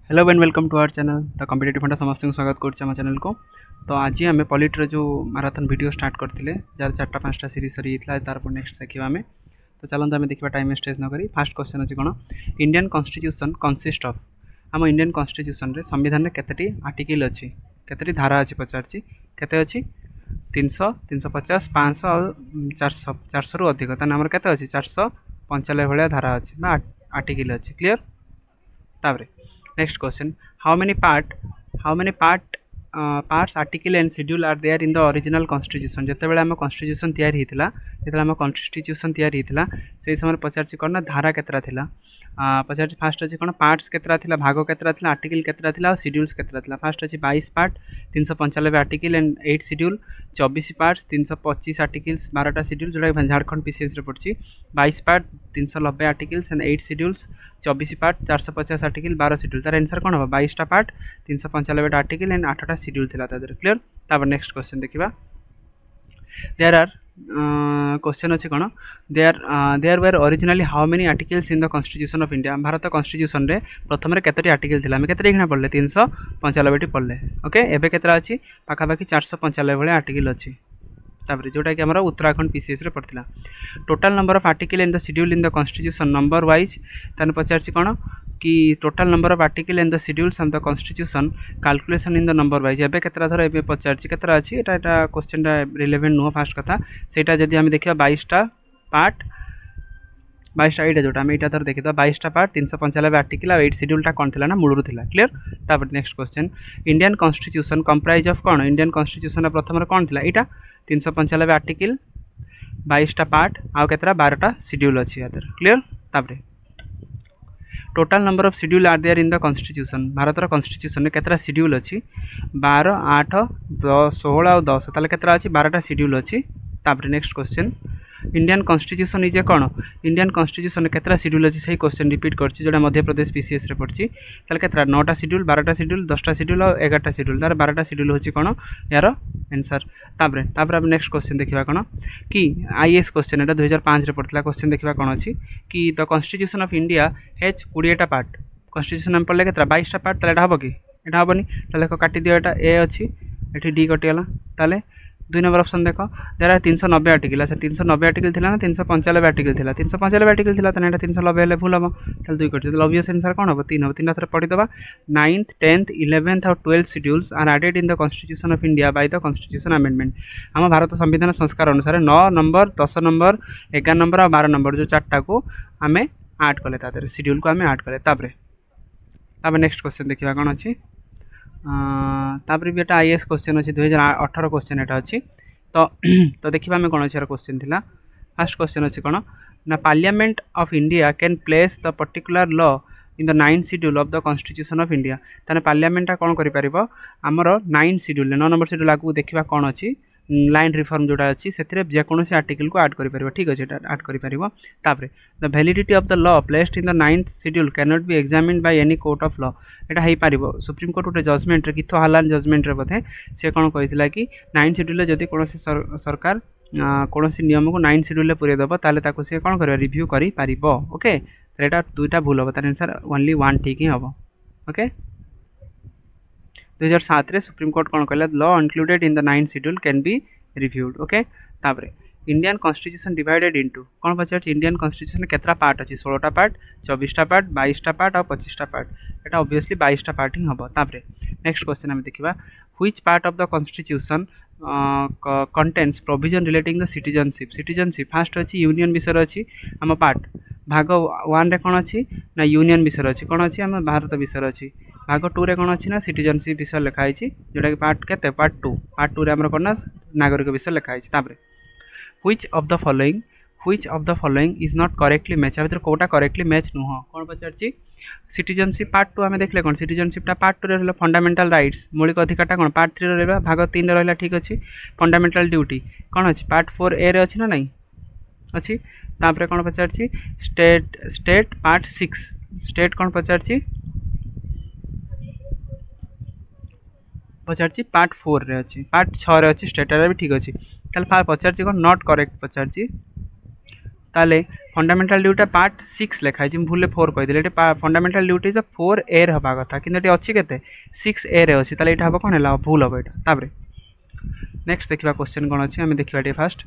Hello and welcome to our channel the competitive funda समस्त स्वागत कर चैनल को। तो आज आम पॉलिटर जो मैराथन वीडियो स्टार्ट करते जार 4-5टा सीरीज सरी तार नेक्स्ट देखा आम। तो चलते आम देखा टाइम वेस्टेज न करी फास्ट क्वेश्चन अच्छी कौन इंडियन कॉन्स्टिट्यूशन कंसिस्ट ऑफ आम इंडियन कॉन्स्टिट्यूशन रे संविधान में केतटी आर्टिकल अच्छी केतटी धारा अच्छी पचार केते अच्छी 300 350 500 और 400 400 रु अधिक ताने आमर केते अच्छी 495 भाया धारा अच्छी आर्टिकल अच्छी क्लीयर। तापर next question how many parts article and schedule are there in the original constitution जितेबाला आम कॉन्स्टिट्यूशन तैयारी होता जो आम कॉन्स्टिट्यूशन तैयारी होता से समय पचार कौन ना धारा केतरा थिला पचार फास्ट अच्छे कौन पार्ट्स केतरा थिला भाग केतरा थिला आर्टिकल केतरा थिला और शेड्यूल्स केतरा थिला फास्ट अच्छे 22 part 395 article and 8 schedule 24 parts 325 articles 12टा शेड्यूल जोटा झारखंड पीसीएस रे पड़ी 22 part 390 articles and 8 schedules 24 part 450 article 12 schedule तार आंसर कौन हम 22टा पार्ट 395 आर्टिकल एंड 8टा शेड्यूल थिला तादर क्लियर। तापर नेक्स्ट क्वेश्चन देखिबा देयर आर क्वेश्चन अच्छे कौन there were originally how many articles in the constitution of India Bharat constitution रे प्रथम केतोटी आर्टिकल थिला आमे केतोटी घिना पढ़ले 395 टी पढ़ले ओके एबे केतरा अछि पाखापाखि 495 भाया आर्टिकल अछि तापर जोटा कि हमारा उत्तराखंड पीसीएस रे पड़ता total number of article in the schedule in the constitution number wise ताने पचार कौन कि total number of article in the schedules of the constitution calculation in the number wise एबे केतरा धर एबे पचार केतरा अछि एटा क्वेश्चन रिलेवेंट नुह फास्ट कथा सेटा जदि हम देखिबा 22टा पार्ट 22टा एटा जोटा हम एटा धर देखिबा 22टा पार्ट 395 आर्टिकल और 8 शेड्यूलटा कौन थिला ना मूलरू थिला क्लियर। तापर next question Indian constitution comprise of कौन इंडियन कॉन्स्टिट्यूशन प्रथम कौन थिला एटा 395 आर्टिकल 22टा पार्ट आउ केतरा 12टा शेड्यूल अच्छी यादर क्लियर। तापर total number of schedule are there in the constitution Bharat constitution में केतरा शेड्यूल अच्छी 12 8 10 16 और 10 ताले केतरा अच्छी 12टा शेड्यूल अच्छी। तापर next question Indian constitution is कौन इंडियन कॉन्स्टिट्यूशन में केतरा शेड्यूल अच्छी सही क्वेश्चन रिपीट करछि जोटा मध्य प्रदेश पीसीएस रे पड़छि ताले केतरा 9टा शेड्यूल 12टा शेड्यूल 10टा शेड्यूल और 11टा शेड्यूल तार 12टा शेड्यूल होछि कौन यार आंसर। तापर अब नेक्स्ट क्वेश्चन देखिबा कौन कि आईएएस क्वेश्चन एटा 2005 रे पड़तला क्वेश्चन देखिबा कौन अछि कि the constitution of India has 20टा पार्ट कॉन्स्टिट्यूशन हम पढ़ले केतरा 22टा पार्ट ताले एटा हबो कि एटा हबोनी ताले देखो काटी दियो एटा ए अछि एठी डी कटियाला ताले 2 नंबर ऑप्शन देखो देयर आर 390 आर्टिकल अच्छा 390 आर्टिकल थिला ना 395 आर्टिकल थिला 395 आर्टिकल थिला तने 390 हेले भूल हम चल 2 कटि ऑब्वियस आंसर कोन हो 3 हो 3 थरा पढ़ी दबा 9th 10th 11th और 12th schedules are added in the constitution of India by the constitution amendment हम भारत संविधान संस्कार अनुसार 9 नंबर 10 नंबर 11 नंबर और 12 नंबर जो चारटा को आमे ऐड कले तादर शेड्यूल को आमे ऐड कले तापर नेक्स्ट क्वेश्चन देखिबा कोन अछि तापर भी एटा आईएएस क्वेश्चन अच्छी 2018 क्वेश्चन एटा अच्छी तो देखिए आम कौन अच्छे क्वेश्चन थिला फास्ट क्वेश्चन अच्छी कौन ना parliament of India can place the particular law in the 9th schedule of the constitution of India ताने पार्लियामेंट कौन कर आमर 9 शेड्यूल 9 नंबर शेड्यूल आगू देखा कौन अच्छी लाइन रिफॉर्म जोटा अच्छी से जेकोसी आर्टिकल को ऐड कर ठीक अच्छे ऐड कर the validity of the law placed in the 9th schedule can not be examined by any court of law एटा हो पार सुप्रीम कोर्ट गोटे जजमेंट किथो हालान जजमेंट बोधे से कौन कहला कि 9th शेड्यूल जदि कौन सरकार कौन नियम को 9th शेड्यूल पूरेदेव ताले सी कौन कर रिव्यू कर ओके यहाँ 2टा भूल हम तार आंसर ओनली 1 ठीक ही हम ओके 2007 रे सुप्रीम कोर्ट कौन कहला law included in the 9th schedule can be reviewed okay. तापर इंडियन कॉन्स्टिट्यूशन डिवाइडेड इनटू कौन पचार इंडियन कॉन्स्टिट्यूशन केतरा पार्ट अच्छी 16टा पार्ट 24टा पार्ट 22टा पार्ट और 25टा पार्ट एटा ऑब्वियसली 22टा पार्ट ही हम। तापर नेक्स्ट क्वेश्चन हम देखिबा which part of the constitution contains provision relating the citizenship fast अच्छी union विषय अच्छी आम पार्ट भाग 1 रे कौन अच्छी ना यूनियन विषय अच्छी कौन अच्छी आम भारत विषय अच्छी भाग 2 रे कौन अच्छी ना सिटीजनशिप विषय लिखाई जोटा कि पार्ट के पार्ट 2 रे आम कौन ना नागरिक विषय लिखाई। तापर which of the following is not correctly match भर कोटा करेक्टली मैच नुह कौन पचार सिटीजनशिप पार्ट 2 आम देखले कौन सिटीजनशिपटा पार्ट 2 रे फंडामेंटल राइट्स मौलिक अधिकारटा कौन पार्ट 3 रे भाग 3 रे ठीक अच्छी फंडामेंटल ड्यूटी कौन अच्छी पार्ट 4 ए रे अच्छी ना नहीं अच्छी तापर कौन पचार स्टेट पार्ट 6 स्टेट कौन पचार पार्ट 4 रे अच्छी पार्ट 6 रे अच्छी स्टेट भी ठीक अच्छी ताल पचार कौन नॉट करेक्ट पचार ताले फंडामेंटल ड्यूटी पार्ट 6 लिखाई भूल 4 कहीदे ये फंडामेंटल ड्यूटी 4A रे हवा कथा कि अच्छी के 6A रे अच्छी ताले हम कौन है भूल हम यहाँ नेक्स्ट देखा क्वेश्चन कौन अच्छी आम देखा fast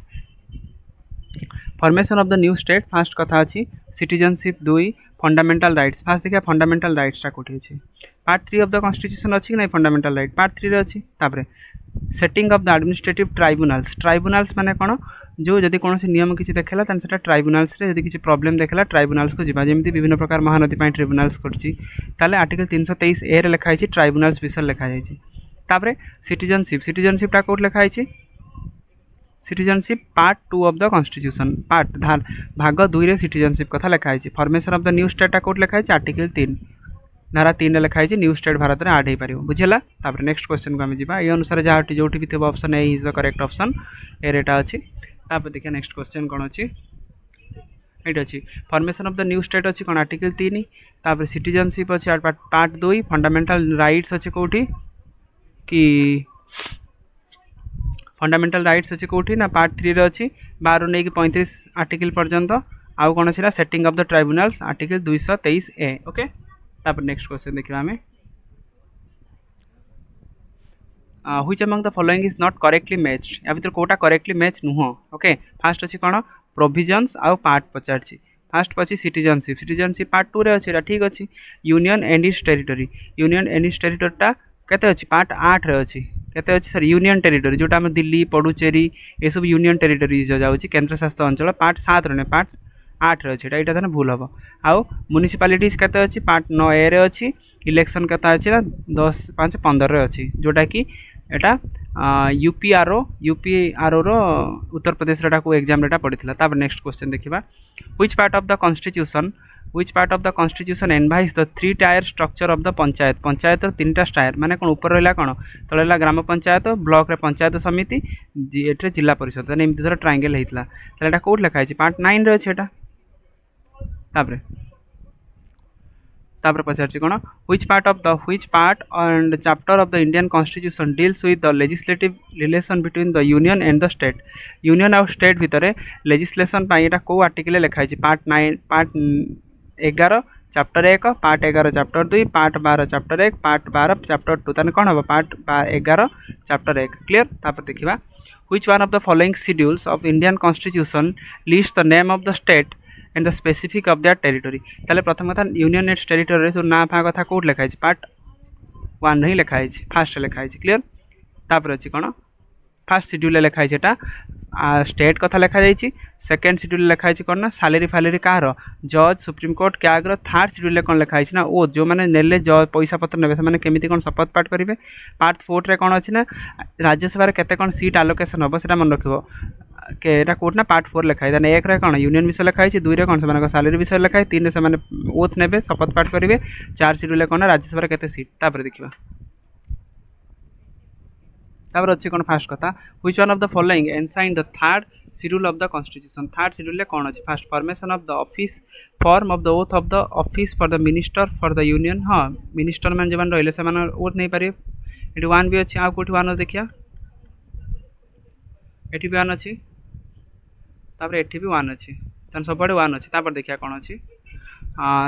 formation of the new state fast कथा अच्छी सिटीजनशिप 2 फंडामेंटल राइट्स फास्ट देखिए फंडामेंटल राइट्स कौटी अच्छे पार्ट 3 ऑफ द कॉन्स्टिट्यूशन अच्छी कि नहीं फंडामेंटल राइट पार्ट 3 रे अच्छी तापर setting of the administrative tribunals tribunals माने कौन जो जदि कौन नियम किसी देखला से ट्राइब्यूनल्स रे जदि किसी प्रॉब्लम देखला ट्राइब्यूनल्स को जीवा जमी विभिन्न प्रकार महानदी पर ट्रिब्यूनल्स कर आर्टिकल 323A रे लिखाई ट्राइब्यूनल्स विषय लिखाई तापर सिटीजनशिप सिटीजनशिपटा कौट लिखाई citizenship part 2 of the constitution part भाग 2 रे सिटीजनशिप कथा लिखाई formation of the new state कौट लिखाई आर्टिकल 3 धारा 3 रे लिखाई न्यू स्टेट भारत में आड हो पार बुझेगा तापर नेक्स्ट क्वेश्चन को आम जा ये अनुसार जहाँ जो भी थी option A is the correct option A रेटा अच्छी तापर देखिए नेक्स्ट क्वेश्चन कौन अच्छी ये अच्छी formation of the new state अच्छी कौन आर्टिकल 3 तापर सिटीजनशिप अच्छी पार्ट 2 फंडामेंटल राइट्स अच्छे कौटी कि फंडामेंटल राइट्स अच्छी कौटी ना पार्ट 3 रे अच्छी 12 नहीं कि 35 आर्टिकल पर्यंत आउ कौन अच्छी setting of the tribunals article 223A okay तापर नेक्स्ट क्वेश्चन देखा आम which among the following is not correctly matched या भीतर कोटा करेक्टली मैच नुह ओके फास्ट अच्छी कौन प्रोविजन्स आउ पार्ट पचार फास्ट पची सिटीजनशिप सिटीजनशिप पार्ट 2 रे अच्छी ठीक अच्छी union and its territory union and its टेरिटरीटा केते अच्छी पार्ट 8 रे अच्छी केते अच्छी सर यूनियन टेरिटरी जोटा आम दिल्ली पुडुचेरी ये सब यूनियन टेरिटरी जाऊँगी केन्द्र शासित अंचल पार्ट 7 रे पार्ट 8 रे अच्छी यहाँ ताने भूल हम आउ म्युनिसिपालिटीज केते अच्छी पार्ट 9A रे अच्छी इलेक्शन केते अच्छी ना 10/5/15 रे अच्छी जोटा कि एटा यूपीआरओ रो उत्तर प्रदेश रे को एग्जाम रेटा पड़ता तापर नेक्स्ट क्वेश्चन देखा which part of the constitution envisage the 3 tier structure of the panchayat panchayat 3टा टायर माने कौन ऊपर रहा कौन तले रहा ग्राम पंचायत ब्लॉक रे पंचायत समिति ये जिला परिषद एमती थोड़ा ट्रायंगल होता कौट लिखाई पार्ट 9 रे अच्छे तापर पचार कौन which part and chapter of the Indian constitution deals with the legislative relation between the union and the state union आउ स्टेट भितर लेजिस्लेशन कौ आर्टिकल लिखाई part 9 part 11 chapter 1 part 11 chapter 2 part 12 chapter 1 part 12 chapter 2 ताने कौन हम part 11 chapter 1 clear तापर देखा which one of the following schedules of Indian constitution list the name of the state and the specific of that territory ताले प्रथम कथा union and territory जो ना फा कथा कौट लिखाई पार्ट 1 ही लिखाई फास्ट लिखाई क्लियर तापर अच्छी कौन फास्ट शेड्यूल लिखाई स्टेट कथा लिखाई सेकेंड शेड्यूल लिखाई कौन ना सालेरी फालेरी कहार जज सुप्रीम कोर्ट क्याग्र थर्ड शेड्यूल कौन लिखाई ना ओ जो मैंने नेले जज पैसा पत्र ने से केमी कौन शपथ पाठ करेंगे पार्ट 4 रे कौन अच्छी ना राज्यसभा केते कौन सीट आलोकेशन हम से मन रखो केटा कोट ना पार्ट 4 लिखाई ताने 1 रे कौन यूनियन विषय लिखाई 2 रे कौन से सालेरी विषय लिखाई 3 रे से ओथ ने शपथ पाठ करेंगे 4 शेड्यूल कौन राज्यसभा केते सीट तापर देखा तापर अच्छी कौन फास्ट कथा which one of the following ensign the third schedule of the constitution third schedule कौन अच्छी fast formation of the office form of the oath of the office for the minister for the union हाँ minister मैंने जो रही से oath नहीं पारे ये 1 भी अच्छी आउ कौटी 1 देखिया ये भी 1 अच्छी तापर ये भी 1 अच्छी सब 1 अच्छी तापर देखिया कौन अच्छी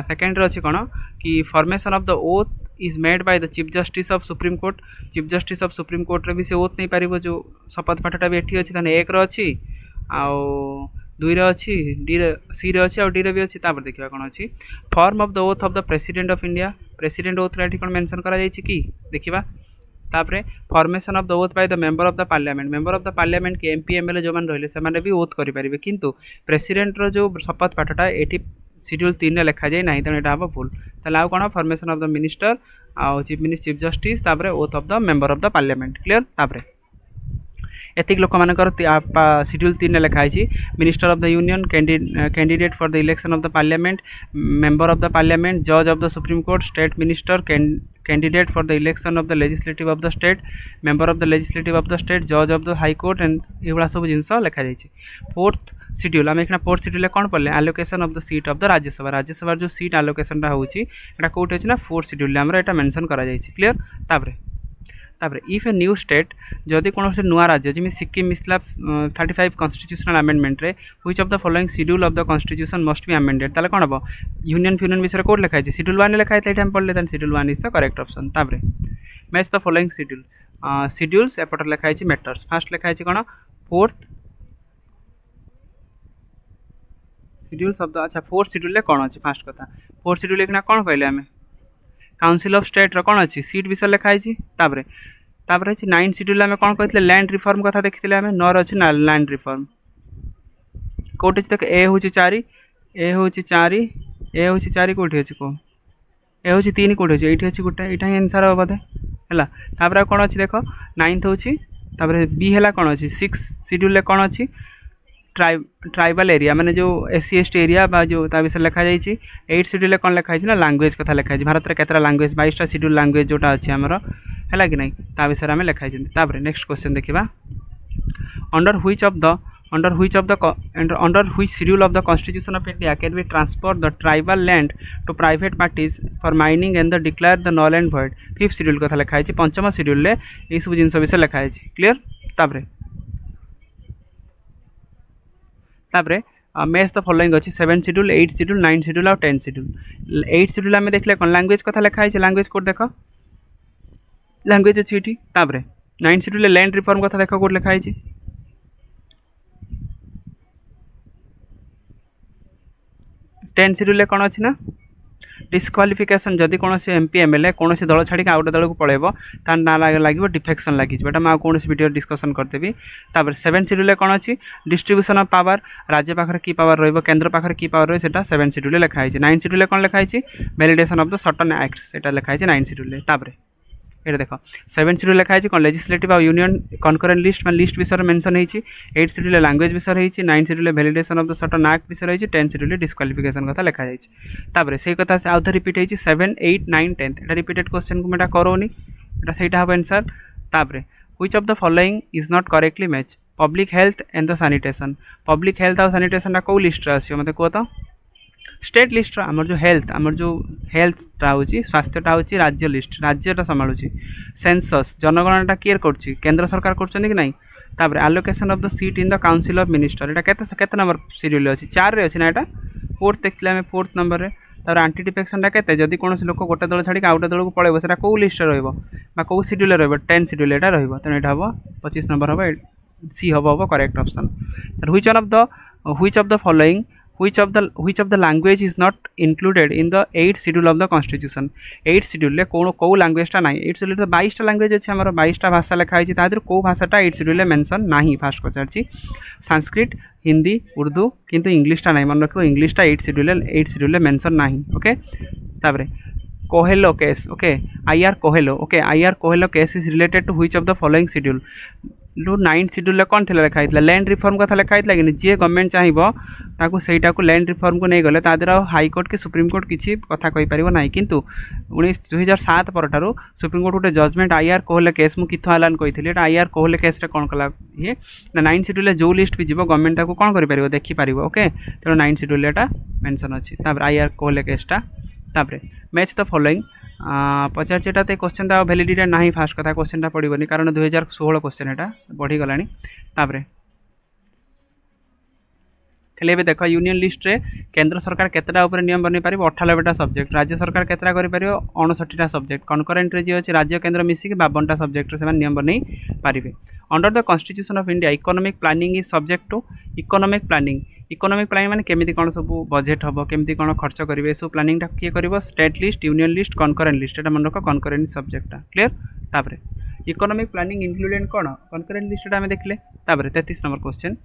सेकेंड अच्छी कौन कि formation of the oath is made by the chief justice of supreme court रे भी से ओथ नहीं पार जो शपथ पाठटा भी एठी अच्छी 1 रो अच्छी आउ 2 रे अच्छी डी रे सी रे अच्छी आउ डी रे भी अच्छी तापर देखिया कौन अच्छी form of the oath of the president of India president oath रे कौन मेंशन करा जायछि कि देखिबा तापर formation of the oath by the member of the parliament के एमपी एमएलए जो मान रहले से माने भी ओथ करि परिबे किंतु प्रेसिडेंट रो जो शपथ पाठटा एठी शेड्यूल 3 रे लिखा जाए ना तेणु यहाँ हम भूल ताले आउ कौन फॉर्मेशन ऑफ द मिनिस्टर आउ चीफ जस्टिस तापर oath of the member of the parliament clear तापर एतिक लोक मानकर शेड्यूल 3 रे लिखाई minister of the union candidate for the election of the parliament member of the parliament जज of the supreme court state minister candidate for the election of the legislative of the state member of the legislative of the state जज of the high court and ये सब जिनस लिखा जाए fourth schedule आम एक fourth schedule कौन पढ़ले allocation of the seat of the Rajya Sabha जो सीट आलोकेशन होची कौट अच्छी ना फोर्थ शेड्यूल आम यहाँ मेंशन करा जायछि क्लियर तापर इफ ए न्यू स्टेट जदि कौन से नुआ राज्य जमी सिक्किम मिसला 35 कन्स्टिट्यूशनल आमेंडमेंट रे which of the following schedule of the constitution must be amended ताले कोन हबो यूनियन फ्यूनियन विषय कोड लिखा है शेड्यूल 1 लिखा है हम पढ़ले then schedule 1 is the correct option तापर match the following schedule schedules एपटर लिखा है मैटर्स फर्स्ट लिखा है कोन फोर्थ शेड्यूल शब्द अच्छा फोर्थ शेड्यूल कौन अच्छे फास्ट कथा फोर्थ शेड्यूल ना कौन कहले आम काउंसिल ऑफ स्टेट रो कौन अच्छी सीट विषय लिखाई तापर अच्छी 9 शेड्यूल आम कौन कहते लैंड रिफॉर्म कथा देखते आम नर अच्छी ना लैंड रिफॉर्म कौटे देख ए हूँ 4 ए हूँ 4 ए हूँ 4 कौटी अच्छी कह ए हूँ 3 कौटी अच्छी ये अच्छी गोटे यहाँ आंसर हम बोधे है तापर कौन अच्छी देख 9th हूँ बी है कौन अच्छी 6 शेड्यूल कौन अच्छी ट्राइबल एरिया माने जो एससी एसटी एरिया बा जो ता विषय लिखा जाइए 8 शेड्यूल कौन लिखाई ना लैंग्वेज कथा लिखाई भारत में केतरा लैंग्वेज 22टा शेड्यूल लैंग्वेज जोटा अच्छी आमर है कि नहीं ता विषय आम लिखाई तापर नेक्स्ट क्वेश्चन देखा under which schedule of the constitution of India can be transfer the tribal land to private parties for mining and the declare the null and void 5th schedule कथा लिखाई पंचम शेड्यूल ये सब जिन विषय लिखाई clear तापर तापर मैच द फॉलोइंग अच्छी 7 शेड्यूल 8 शेड्यूल 9 शेड्यूल और 10 शेड्यूल 8 शेड्यूल आम देखले कौन लैंग्वेज कथा लिखाई लैंग्वेज कोड देख लैंग्वेज अच्छी ये तापर 9 शेड्यूल लैंड रिफॉर्म कथा देख कोड लिखाई 10 शेड्यूल कौन अच्छी ना डिस्क्वालिफिकेशन जदि कौन से एमपी एमएलए कौन से दल छाड़ी आउ दल को पड़ेब तार ना लगे डिफेक्शन लगे मैं कौन वीडियो डिस्कसन करदेवी तापर 7 शेड्यूल कौन अच्छी डिस्ट्रीब्यूशन ऑफ पावर राज्य पाखे की पावर रही केन्द्र पाखे की पावर रही 7 शेड्यूल लिखाई 9 शेड्यूल कौन लिखाई validation of the certain acts एटा लिखाई 9 शेड्यूल तापर ये देख 7 शेड्यूल लिखाई कौन लेजिस्लेटिव और यूनियन कनकरेंट लिस्ट मैं लिस्ट विषय मेंशन होती 8 शेड्यूल लैंग्वेज विषय रही 9 schedule validation of the certain act विषय रही 10 शेड्यूल डिस्क्वालिफिकेशन कथा लिखा जाए से कथा आउ थ रिपीट होती 7 8 9 10 एटा रिपीटेड क्वेश्चन को मैं करोनी एटा सहीटा हम आंसर तापर which of the following is not correctly match public health and the sanitation public health और सैनिटेशन कौ लिस्ट आसो मत कह तो स्टेट लिस्ट आमर जो हेल्थटा हूँ स्वास्थ्यटा हूँ राज्य लिस्ट राज्यटा संभालू सेंसस जनगणना किए कर केंद्र सरकार कर तापर allocation of the seat in the council of minister एटा केते नंबर शेड्यूल अच्छी 4 रे अच्छी ना एटा 4th देखते आम 4th नंबर रे तापर आंटी डिफेक्शनटा केते जदि कौन लोक गोटे दल छाड़ी आउ दल को पड़ेब से कौ लिस्ट रो शेड्यूल रो 10 शेड्यूल एटा रो तेणु यहाँ हम 25 नंबर हम सी हम correct option which of the following which of the language is not included in the 8th schedule of the constitution 8th schedule ले कौ लैंग्वेज टा नहीं 8th schedule तो 22टा लैंग्वेज अच्छे आमर 22टा भाषा लिखाई तादर कौ भाषाटा 8th schedule मेंशन नहीं फास्ट पचार संस्कृत हिंदी उर्दू किंतु इंग्लिशटा नहीं मन रखो इंग्लिशटा 8th schedule मेंशन नहीं ओके तापर कोहेलो केस ओके IR कोहेलो ओके IR कोहेलो case is related to which of the following schedule 9th schedule कौन थी लिखाई लैंड रिफॉर्म कथा लिखाई कि जी गवर्नमेंट चाहिए सहीटा को लैंड रिफॉर्म को नहीं गले तादर हाईकोर्ट कि सुप्रीमकोर्ट किसी कथा कहीपर ना किंतु 2007 पर सुप्रीमकोर्ट गोटे जजमेंट IR कोहले केस मुझे किथ आलान कही IR कोहले केस कौन कला ये ना 9 शेड्यूल जो लिस्ट भी जीव गवर्नमेंट कौन कर देखिपर ओके तेणु 9 शेड्यूल एटा मेंशन अच्छी IR कोहले केसटा तापर मैच द फॉलोइंग पचार तो क्वेश्चन तो वैलिडिटी ना फास्ट कथा क्वेश्चन पड़ोनी कारण 2016 क्वेश्चन यहाँ बढ़ीगला तापर खेले भी देख यूनियन लिस्ट रे केंद्र सरकार केतटा ऊपर नियम बन पार 98टा सब्जेक्ट राज्य सरकार केतटा कर 59टा सब्जेक्ट कनकरेंट रे जी अच्छे राज्य केंद्र मिसिक 52टा सब्जेक्ट से नियम बन पारे under the constitution of India economic planning is subject to economic planning माने केमिति कौन सब बजेट हम केमिति कौन खर्च करेंगे सब प्लानिंगटा किए कर state list union list concurrent list एटा मन रख कनकरेंट सब्जेक्टा क्लियर तापर इकोनॉमिक प्लानिंग इंक्लूडेड कौन कनकरेंट लिस्ट आम देखले तापर 33 number question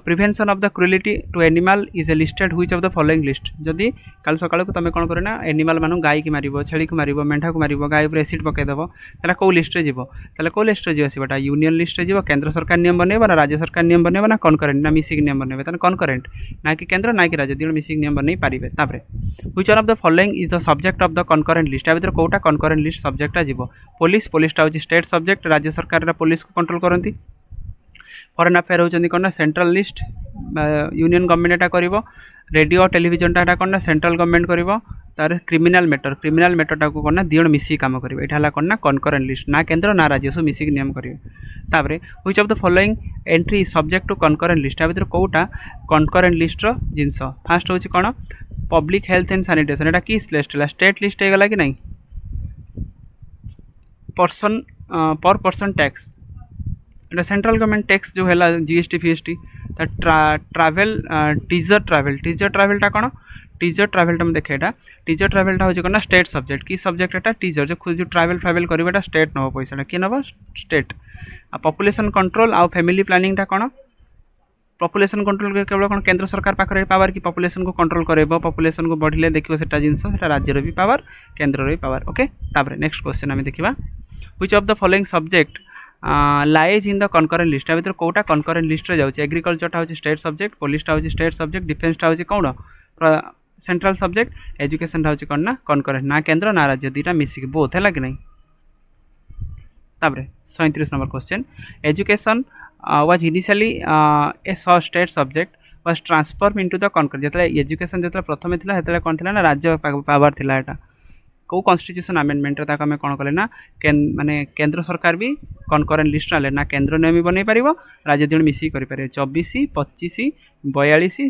prevention of the cruelty to animal is a listed which of the following list जदि काल सकाळ को तुम कौन करना एनिमल मान गाय की मारिबो छेली को मारिबो मेंढा को मारिबो गाय पर एसिड पकईदेव ताला कौ लिस्ट रे जीवो ताला कौ लिस्ट रे जीवो सीटा यूनियन लिस्ट रे जीवो केंद्र सरकार नियम बनैबो ना राज्य सरकार नियम बनैबो ना कनकरेंट ना मिसिक नियम बनैबो ताने कनकरेंट ना कि केंद्र ना कि राज्य दिनो मिसिक नियम बनै पारिबे तापर which one of the following is the subject of the concurrent list आ भीतर कोटा कनकरेंट लिस्ट सब्जेक्टटा जीवो पुलिसटा होची स्टेट सब्जेक्ट राज्य सरकार पुलिस को कंट्रोल करती फॉरेन अफेयर होचंदी कोन ना सेंट्रल लिस्ट यूनियन गवर्नमेंट एटा करिवो रेडियो और टेलीविजन टा एटा कोन ना सेंट्रल गवर्नमेंट करिवो तार क्रिमिनल मैटर टा को कोन ना दिजण मिसी काम करिवो एटा हला कोन ना कनकरेंट लिस्ट ना केंद्र ना राज्य सब मिसी नियम करिवो ताबरे which of the following entry subject to concurrent list आ भीतर कोटा कनकरेंट लिस्ट रो जिंस फास्ट होची कोन पब्लिक हेल्थ एंड सैनिटेशन एटा की लिस्ट ला स्टेट लिस्ट हे गला कि नहीं पर्सन पर पर्सन टैक्स एटा सेंट्रल गवर्नमेंट टैक्स जो है जीएसटी फीएसटी ट्रावेल टीजर ट्रावेल टा कौन टीजर ट्रावेल टा देखे टीजर ट्रावेल टा हो स्टेट सब्जेक्ट की सब्जेक्ट एटा टीजर जो ट्रावेल करेगा स्टेट नब पैसा किए नब स्टेट आ पॉपुलेशन कंट्रोल आ फैमिली प्लानिंग टा कौन पॉपुलेशन कंट्रोल केवल कौन केंद्र सरकार पाखे पावर कि पॉपुलेशन को कंट्रोल करेबो पॉपुलेशन को बढ़िले देखियो सेटा जिंस सेटा राज्यर भी पावर केंद्र भी पावर ओके तापर नेक्स्ट क्वेश्चन आमे देखिबा which of the following subject lies in the concurrent list भीतर कोटा कनकरेंट लिस्ट रे जाउची एग्रीकल्चर टा होची स्टेट सब्जेक्ट पुलिस टा होची स्टेट सब्जेक्ट डिफेंस टा होची कौन सेंट्रल सब्जेक्ट एजुकेशन टा होची कौन ना कनकरेंट ना केंद्र ना राज्य दीटा मिसिक बोथ है कि नहीं तापर 37 number question education was initially a state subject was transform into the concurrent जेतले एजुकेशन जेतले प्रथम थिला हेतले कोन थिला ना राज्य पावर थिला एटा को कॉन्स्टिट्यूशन अमेंडमेंट रे ताका हमें कोन कले ना माने केंद्र सरकार भी कनकरेंट लिस्ट आले ना केंद्र नियम बनै परिबो राज्य दिण मिसी करि पारे 24 25 42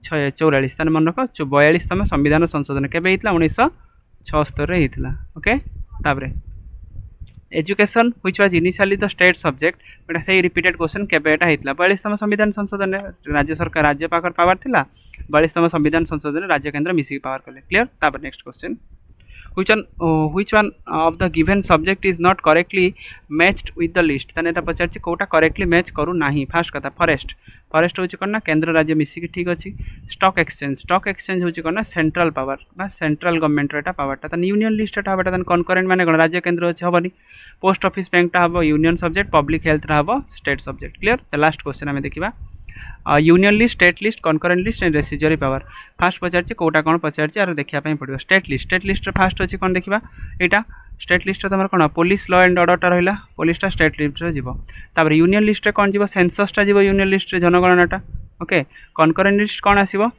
44 तान मन रख 42 तम संविधान संशोधन केबे हितला 1976 रे हितला ओके ताबरे education which was initially the state subject बेटा से रिपीटेड क्वेश्चन केबे एटा हितला 42तम संविधान संशोधन राज्य सरकार राज्य पाकर पावर थिला 42तम संविधान संशोधन राज्य केंद्र मिसी पावर कले क्लियर तापर next question which one of the given subject is not correctly matched with the list तने एटा पचारछि कोटा करेक्टली मैच करू नाही फास्ट कथा फॉरेस्ट होछि कोन ना केंद्र राज्य मिसी की ठीक अछि स्टॉक एक्सचेंज होछि कोन ना सेंट्रल पावर बा सेंट्रल गवर्नमेंट रेटा पावर ता यूनियन लिस्ट टा बेटा तन कनकरेंट माने कोन राज्य केंद्र अछि हबनी पोस्ट ऑफिस बैंक टा हबो यूनियन सब्जेक्ट पब्लिक हेल्थ टा हबो state subject clear the last question हमें देखिबा union list state list concurrent list and residuary power first पचारछि कोटा कोन पचारछि आरो देखिया पई पड़ियो स्टेट लिस्ट रे फास्ट अछि कोन देखिबा एटा स्टेट लिस्ट तमर कोन पुलिस लॉ एंड ऑर्डर टा रहिला पुलिस टा स्टेट लिस्ट रे जीवो तापर यूनियन लिस्ट रे कोन जीवो सेंसस टा जीवो यूनियन लिस्ट रे जनगणना टा ओके कनकरेंट लिस्ट कोन आसीबो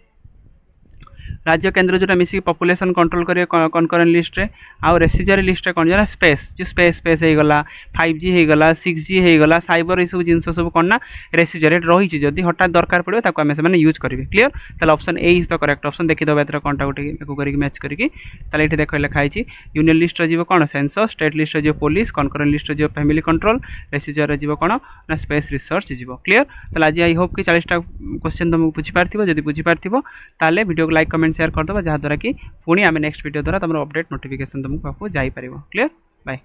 राज्य केंद्र जोटा मिसी पॉपुलेशन कंट्रोल करिए कनकरेंट लिस्ट रे आ रेसिजुअरी लिस्ट रे कोन जरा स्पेस जो स्पेस हे गला 5G हे गला 6G हे गला साइबर ए सब जिंस सब कोन ना रेसिजुअरी रही छि जदी हठात दरकार पड़ियो ताको हमें से माने यूज करिवे क्लियर ताले option A is the correct option देखि दबा एतर कोनटा गोटे एको करिक मैच करिकि ताले एठी देखो लिखा छि यूनियन लिस्ट रे जीवो कोन सेंसस स्टेट लिस्ट रे जीवो पुलिस कनकरेंट लिस्ट रे जीवो फैमिली कंट्रोल रेसिजुअरी रे जीवो कोन ना स्पेस रिसर्च जीवो क्लियर ताले आज आई होप कि 40 टा क्वेश्चन तुम बुझी पारथिबो जदी बुझी पारथिबो ताले वीडियो को लाइक कमेंट शेयर कर दबा जहाँ द्वारा कि पुणी आम नेक्स्ट वीडियो द्वारा तुम अपडेट नोटिफिकेशन तुमको पाखु जाई परिबो क्लियर बाय।